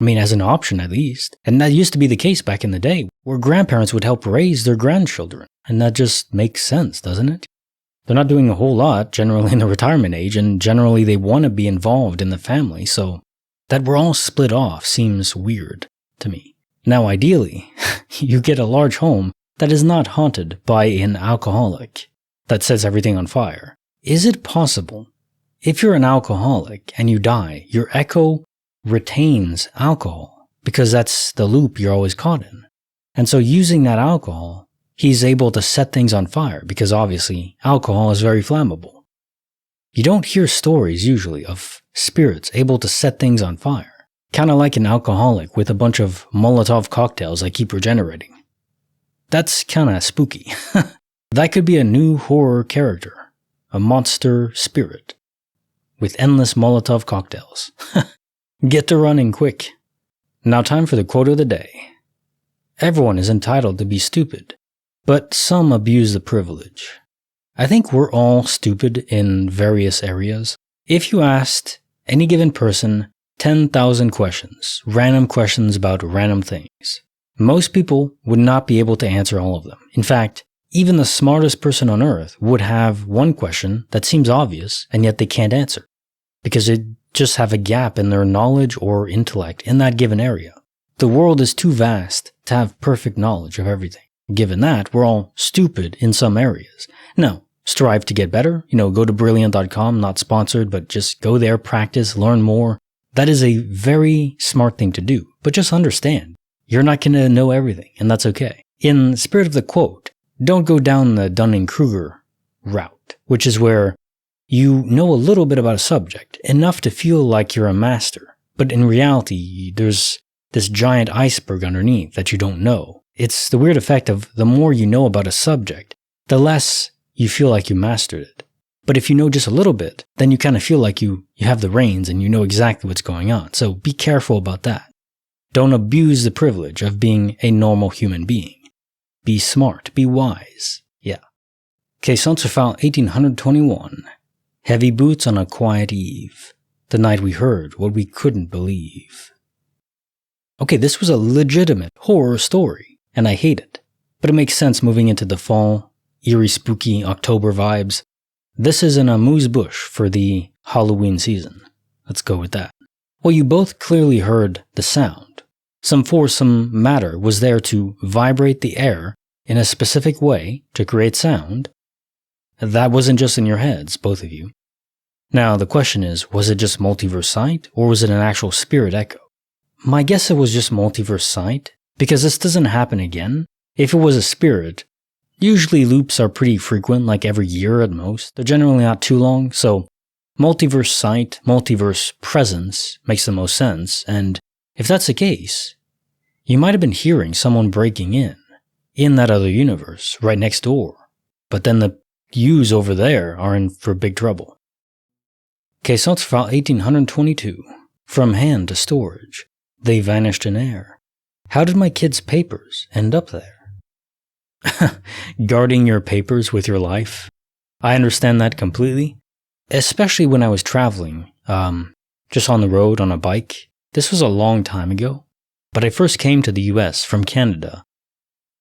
I mean, as an option at least. And that used to be the case back in the day, where grandparents would help raise their grandchildren. And that just makes sense, doesn't it? They're not doing a whole lot, generally in the retirement age, and generally they want to be involved in the family, so that we're all split off seems weird to me. Now, ideally, you get a large home that is not haunted by an alcoholic that sets everything on fire. Is it possible, if you're an alcoholic and you die, your echo retains alcohol, because that's the loop you're always caught in? And so using that alcohol, he's able to set things on fire, because obviously alcohol is very flammable. You don't hear stories usually of spirits able to set things on fire. Kind of like an alcoholic with a bunch of Molotov cocktails that keep regenerating. That's kind of spooky. That could be a new horror character. A monster spirit. With endless Molotov cocktails. Get to running quick. Now time for the quote of the day. Everyone is entitled to be stupid, but some abuse the privilege. I think we're all stupid in various areas. If you asked any given person 10,000 questions, random questions about random things, most people would not be able to answer all of them. In fact, even the smartest person on earth would have one question that seems obvious and yet they can't answer, because they just have a gap in their knowledge or intellect in that given area. The world is too vast to have perfect knowledge of everything. Given that, we're all stupid in some areas. Now, strive to get better. Go to brilliant.com, not sponsored, but just go there, practice, learn more. That is a very smart thing to do. But just understand, you're not going to know everything, and that's okay. In the spirit of the quote, don't go down the Dunning-Kruger route, which is where you know a little bit about a subject, enough to feel like you're a master. But in reality, there's this giant iceberg underneath that you don't know. It's the weird effect of the more you know about a subject, the less you feel like you mastered it. But if you know just a little bit, then you kind of feel like you have the reins and you know exactly what's going on. So be careful about that. Don't abuse the privilege of being a normal human being. Be smart, be wise. Yeah. Okay, Censor File 1821. Heavy boots on a quiet eve. The night we heard what we couldn't believe. Okay, this was a legitimate horror story, and I hate it. But it makes sense moving into the fall, eerie, spooky October vibes. This is an amuse-bouche for the Halloween season. Let's go with that. Well, you both clearly heard the sound. Some force, some matter was there to vibrate the air in a specific way to create sound. That wasn't just in your heads, both of you. Now, the question is, was it just multiverse sight, or was it an actual spirit echo? My guess it was just multiverse sight, because this doesn't happen again. If it was a spirit, usually loops are pretty frequent, like every year at most. They're generally not too long, so multiverse sight, multiverse presence makes the most sense, and if that's the case, you might have been hearing someone breaking in that other universe, right next door. But then the yous over there are in for big trouble. Okay, Censor File 1822. From hand to storage. They vanished in air. How did my kids' papers end up there? Guarding your papers with your life. I understand that completely. Especially when I was traveling, just on the road on a bike. This was a long time ago. But I first came to the US from Canada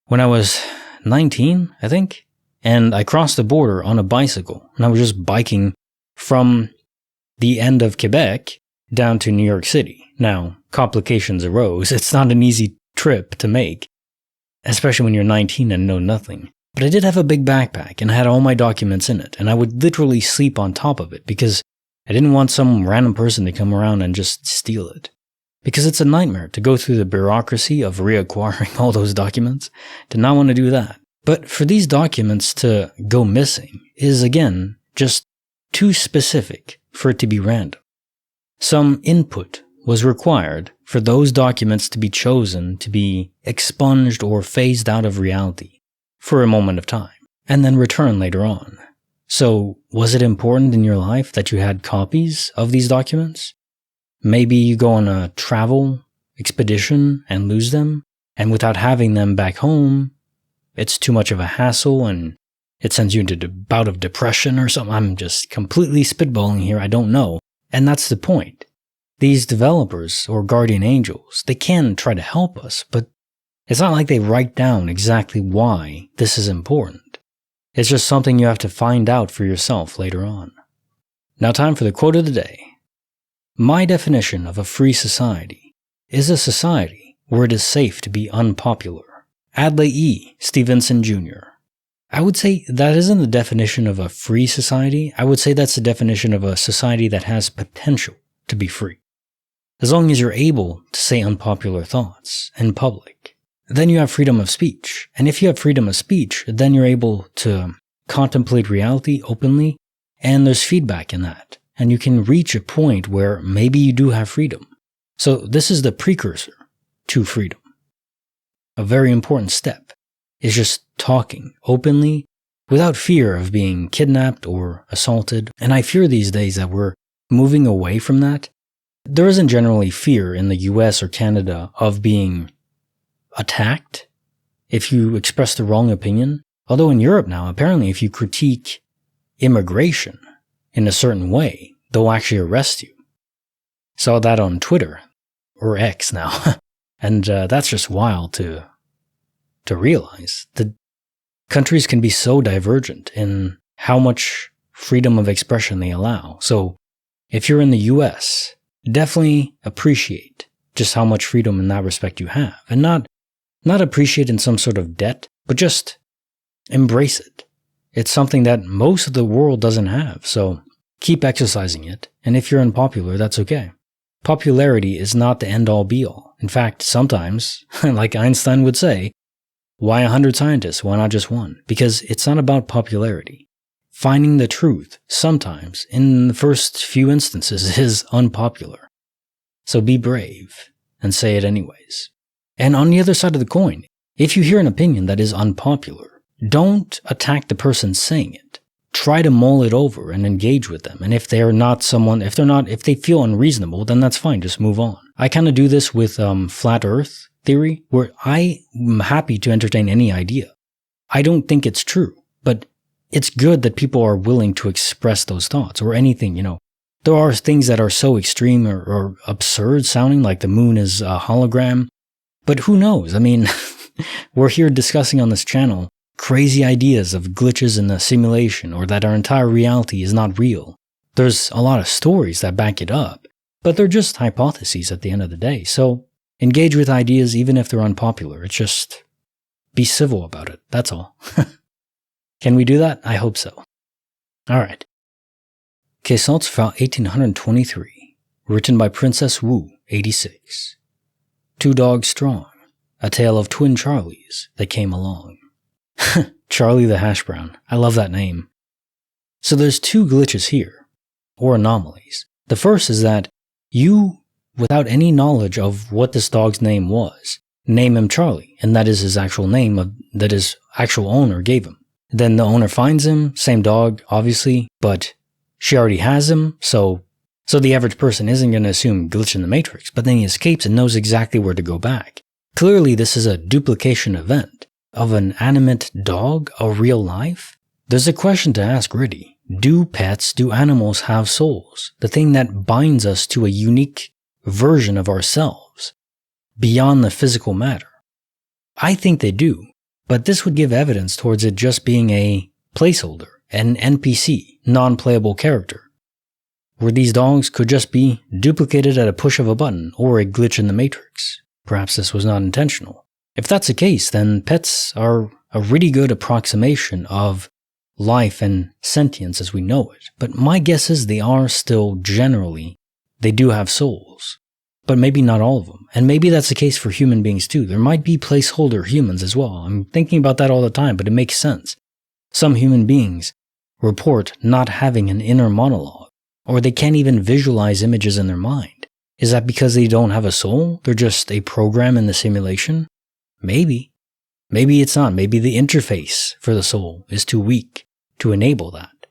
when I was 19, I think. And I crossed the border on a bicycle. And I was just biking from the end of Quebec down to New York City. Now, complications arose. It's not an easy trip to make, especially when you're 19 and know nothing. But I did have a big backpack and I had all my documents in it, and I would literally sleep on top of it because I didn't want some random person to come around and just steal it. Because it's a nightmare to go through the bureaucracy of reacquiring all those documents. Did not want to do that. But for these documents to go missing is, again, just too specific for it to be random. Some input was required for those documents to be chosen to be expunged or phased out of reality for a moment of time, and then return later on. So, was it important in your life that you had copies of these documents? Maybe you go on a travel expedition and lose them, and without having them back home, it's too much of a hassle and it sends you into a bout of depression or something. I'm just completely spitballing here, I don't know. And that's the point. these developers or guardian angels, they can try to help us, but it's not like they write down exactly why this is important. It's just something you have to find out for yourself later on. Now, time for the quote of the day. My definition of a free society is a society where it is safe to be unpopular. Adlai E. Stevenson Jr. I would say that isn't the definition of a free society. I would say that's the definition of a society that has potential to be free. As long as you're able to say unpopular thoughts in public, then you have freedom of speech. And if you have freedom of speech, then you're able to contemplate reality openly, and there's feedback in that. And you can reach a point where maybe you do have freedom. So this is the precursor to freedom. A very important step is just talking openly without fear of being kidnapped or assaulted. And I fear these days that we're moving away from that. There isn't generally fear in the US or Canada of being attacked if you express the wrong opinion. Although in Europe now, apparently if you critique immigration in a certain way, they'll actually arrest you. Saw that on Twitter, or X now. And that's just wild to realize. The countries can be so divergent in how much freedom of expression they allow. So if you're in the US, definitely appreciate just how much freedom in that respect you have. And not appreciate in some sort of debt, but just embrace it. It's something that most of the world doesn't have. So keep exercising it. And if you're unpopular, that's okay. Popularity is not the end-all be-all. In fact, sometimes, like Einstein would say, why 100 scientists? Why not just one? Because it's not about popularity. Finding the truth, sometimes, in the first few instances, is unpopular. So be brave and say it anyways. And on the other side of the coin, if you hear an opinion that is unpopular, don't attack the person saying it. Try to mull it over and engage with them. And if they feel unreasonable, then that's fine. Just move on. I kind of do this with flat earth theory, where I'm happy to entertain any idea. I don't think it's true, but it's good that people are willing to express those thoughts or anything, There are things that are so extreme or absurd sounding, like the moon is a hologram. But who knows? I mean, we're here discussing on this channel crazy ideas of glitches in the simulation or that our entire reality is not real. There's a lot of stories that back it up, but they're just hypotheses at the end of the day. So engage with ideas even if they're unpopular. It's just be civil about it. That's all. Can we do that? I hope so. All right. Quixotes fra 1823, written by Princess Wu, 86. 2 dogs strong, a tale of twin Charlies that came along. Charlie the Hash Brown. I love that name. So there's 2 glitches here, or anomalies. The first is that you, without any knowledge of what this dog's name was, name him Charlie, and that is his actual name that his actual owner gave him. Then the owner finds him, same dog, obviously, but she already has him, so the average person isn't going to assume glitch in the matrix, but then he escapes and knows exactly where to go back. Clearly this is a duplication event of an animate dog, a real life. There's a question to ask really. Do animals have souls? The thing that binds us to a unique version of ourselves, beyond the physical matter. I think they do, but this would give evidence towards it just being a placeholder, an NPC, non-playable character, where these dogs could just be duplicated at a push of a button or a glitch in the matrix. Perhaps this was not intentional. If that's the case, then pets are a really good approximation of life and sentience as we know it. But my guess is they do have souls. But maybe not all of them. And maybe that's the case for human beings too. There might be placeholder humans as well. I'm thinking about that all the time, but it makes sense. Some human beings report not having an inner monologue, or they can't even visualize images in their mind. Is that because they don't have a soul? They're just a program in the simulation? Maybe. Maybe it's not. Maybe the interface for the soul is too weak to enable that.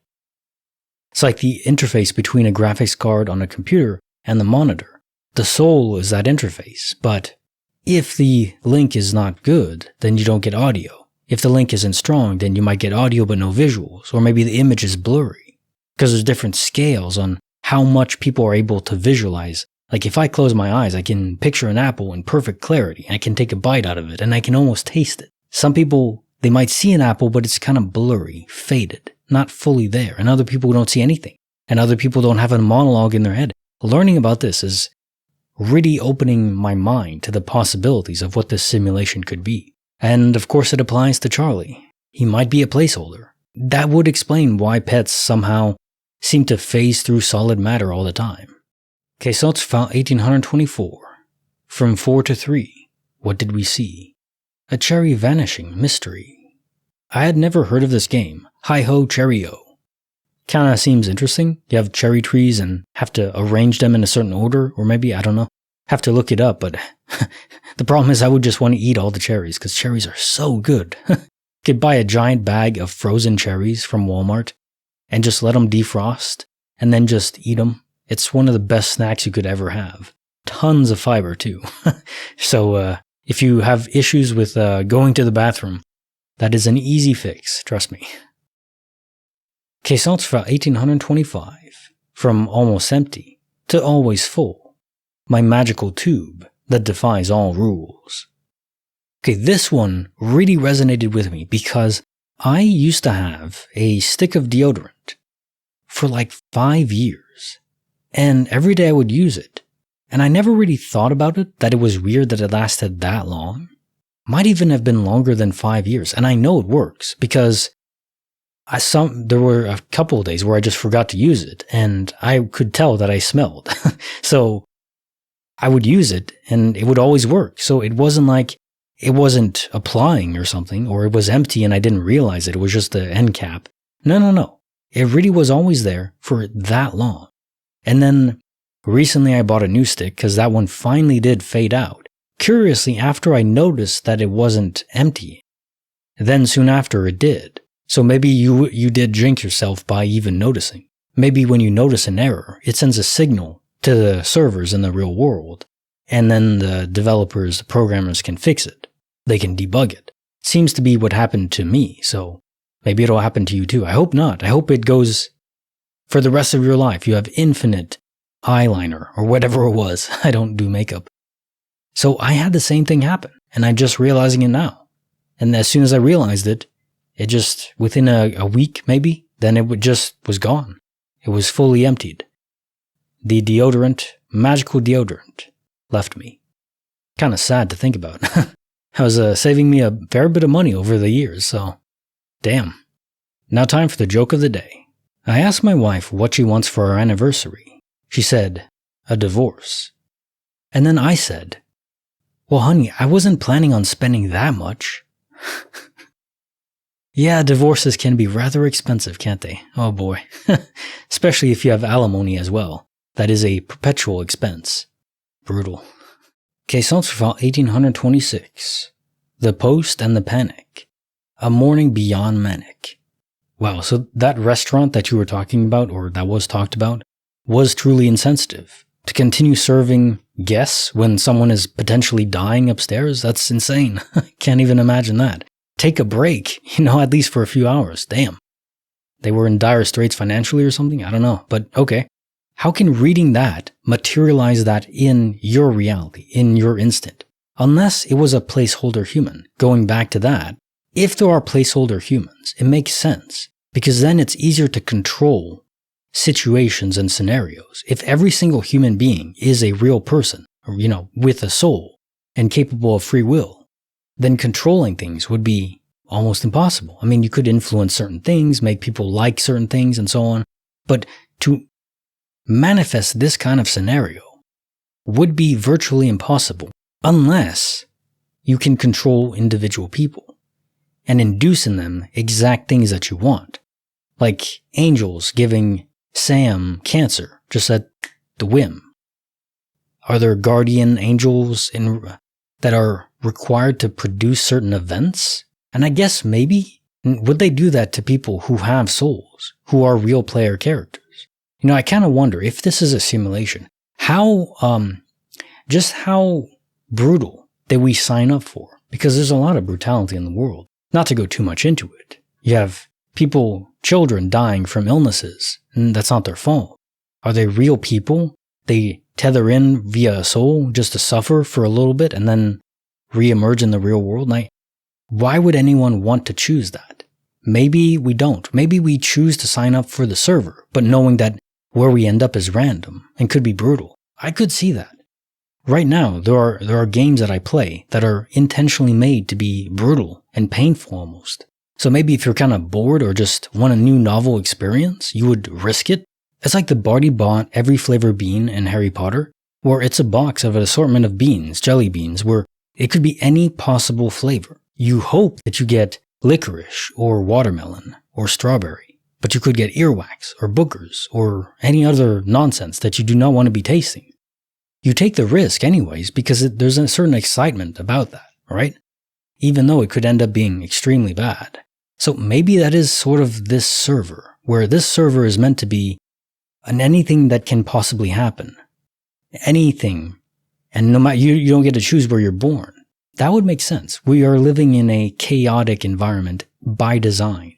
It's like the interface between a graphics card on a computer and the monitor. The soul is that interface, but if the link is not good, then you don't get audio. If the link isn't strong, then you might get audio but no visuals, or maybe the image is blurry, because there's different scales on how much people are able to visualize Like if I close my eyes, I can picture an apple in perfect clarity. I can take a bite out of it and I can almost taste it. Some people, they might see an apple, but it's kind of blurry, faded, not fully there. And other people don't see anything. And other people don't have a monologue in their head. Learning about this is really opening my mind to the possibilities of what this simulation could be. And of course it applies to Charlie. He might be a placeholder. That would explain why pets somehow seem to phase through solid matter all the time. Okay, so it's 1824. From 4 to 3, what did we see? A cherry vanishing mystery. I had never heard of this game. Hi-ho, cherry-o. Kinda seems interesting. You have cherry trees and have to arrange them in a certain order, or maybe, I don't know. Have to look it up, but the problem is I would just want to eat all the cherries, because cherries are so good. Could buy a giant bag of frozen cherries from Walmart and just let them defrost and then just eat them. It's one of the best snacks you could ever have. Tons of fiber too. So if you have issues with going to the bathroom, that is an easy fix, trust me. Okay, so it's from 1825. From almost empty to always full. My magical tube that defies all rules. Okay, this one really resonated with me because I used to have a stick of deodorant for like 5 years. And every day I would use it. And I never really thought about it, that it was weird that it lasted that long. Might even have been longer than 5 years. And I know it works because there were a couple of days where I just forgot to use it. And I could tell that I smelled. So I would use it and it would always work. So it wasn't like it wasn't applying or something, or it was empty and I didn't realize it. It was just the end cap. No. It really was always there for that long. And then recently I bought a new stick because that one finally did fade out. Curiously, after I noticed that it wasn't empty, then soon after it did. So maybe you did drink yourself by even noticing. Maybe when you notice an error, it sends a signal to the servers in the real world, and then the developers, the programmers can fix it. They can debug it. Seems to be what happened to me, so maybe it'll happen to you too. I hope not. I hope it goes for the rest of your life. You have infinite eyeliner or whatever it was. I don't do makeup. So I had the same thing happen, and I'm just realizing it now. And as soon as I realized it, it just, within a week maybe, then it just was gone. It was fully emptied. The deodorant, magical deodorant, left me. Kind of sad to think about. It was saving me a fair bit of money over the years, so damn. Now time for the joke of the day. I asked my wife what she wants for our anniversary. She said, a divorce. And then I said, well, honey, I wasn't planning on spending that much. Yeah, divorces can be rather expensive, can't they? Oh boy. Especially if you have alimony as well. That is a perpetual expense. Brutal. Okay, so it's from 1826. The Post and the Panic. A morning beyond Manic. Wow, so that restaurant that you were talking about, or that was talked about, was truly insensitive. To continue serving guests when someone is potentially dying upstairs, that's insane. Can't even imagine that. Take a break, at least for a few hours. Damn. They were in dire straits financially or something? I don't know, but okay. How can reading that materialize that in your reality, in your instant? Unless it was a placeholder human. Going back to that, if there are placeholder humans, it makes sense, because then it's easier to control situations and scenarios. If every single human being is a real person, or, with a soul and capable of free will, then controlling things would be almost impossible. I mean, you could influence certain things, make people like certain things and so on, but to manifest this kind of scenario would be virtually impossible unless you can control individual people and induce in them exact things that you want. Like angels giving Sam cancer just at the whim. Are there guardian angels that are required to produce certain events? And I guess maybe, would they do that to people who have souls, who are real player characters? I kind of wonder if this is a simulation, how brutal that we sign up for, because there's a lot of brutality in the world. Not to go too much into it. You have children dying from illnesses, and that's not their fault. Are they real people they tether in via a soul just to suffer for a little bit and then re-emerge in the real world. Why would anyone want to choose that? Maybe we don't. Maybe we choose to sign up for the server, but knowing that where we end up is random and could be brutal. I could see that. Right now, there are games that I play that are intentionally made to be brutal and painful almost. So maybe if you're kind of bored or just want a new novel experience, you would risk it. It's like the Barty bought every flavor bean in Harry Potter, where it's a box of an assortment of beans, jelly beans, where it could be any possible flavor. You hope that you get licorice or watermelon or strawberry, but you could get earwax or boogers or any other nonsense that you do not want to be tasting. You take the risk anyways because there's a certain excitement about that, right? Even though it could end up being extremely bad. So maybe that is sort of this server, where this server is meant to be an anything that can possibly happen. Anything. And no matter, you don't get to choose where you're born. That would make sense. We are living in a chaotic environment by design.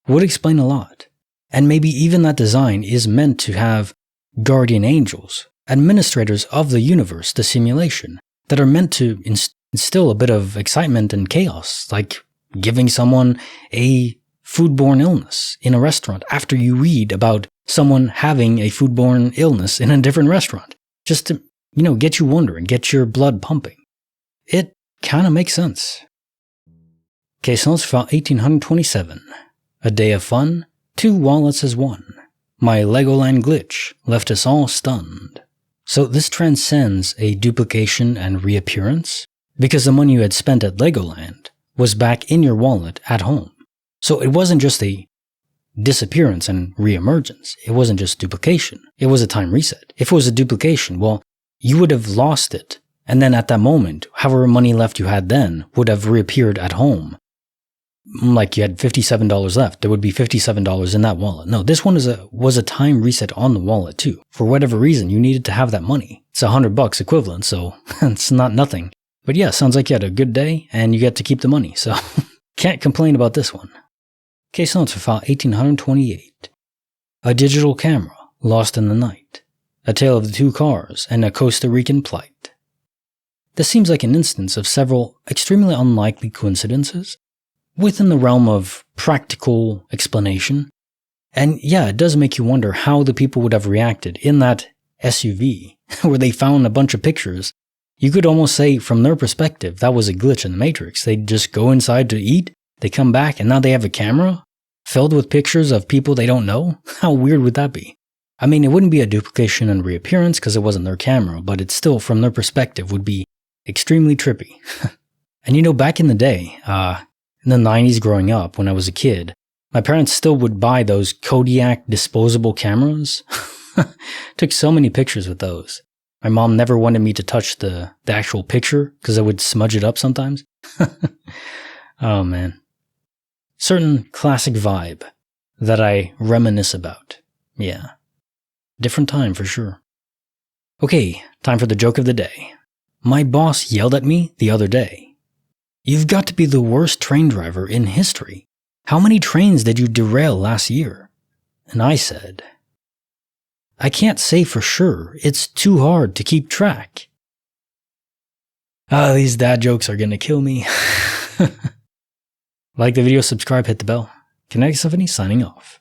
Would explain a lot. And maybe even that design is meant to have guardian angels, administrators of the universe, the simulation, that are meant to instill a bit of excitement and chaos, like giving someone a foodborne illness in a restaurant after you read about someone having a foodborne illness in a different restaurant, just to, get you wondering, get your blood pumping. It kind of makes sense. Okay, so let's file 1827. A day of fun, 2 wallets as 1. My Legoland glitch left us all stunned. So this transcends a duplication and reappearance, because the money you had spent at Legoland was back in your wallet at home. So it wasn't just a disappearance and reemergence. It wasn't just duplication. It was a time reset. If it was a duplication, well, you would have lost it. And then at that moment, however money left you had then would have reappeared at home. Like you had $57 left, there would be $57 in that wallet. No, this one was a time reset on the wallet too. For whatever reason, you needed to have that money. It's $100 equivalent, so it's not nothing. But yeah, sounds like you had a good day and you get to keep the money, so can't complain about this one. Case notes for file 1828. A digital camera lost in the night. A tale of the 2 cars and a Costa Rican Plight. This seems like an instance of several extremely unlikely coincidences within the realm of practical explanation. And yeah, it does make you wonder how the people would have reacted in that SUV where they found a bunch of pictures. You could almost say from their perspective that was a glitch in the Matrix. They'd just go inside to eat, they come back, and now they have a camera filled with pictures of people they don't know? How weird would that be? I mean, it wouldn't be a duplication and reappearance because it wasn't their camera, but it still, from their perspective, would be extremely trippy. And back in the day, in the 90s growing up, when I was a kid, my parents still would buy those Kodiak disposable cameras. Took so many pictures with those. My mom never wanted me to touch the actual picture because I would smudge it up sometimes. Oh man. Certain classic vibe that I reminisce about. Yeah. Different time for sure. Okay, time for the joke of the day. My boss yelled at me the other day. You've got to be the worst train driver in history. How many trains did you derail last year? And I said, I can't say for sure. It's too hard to keep track. These dad jokes are gonna kill me. Like the video, subscribe, hit the bell. Kinetic Symphony signing off.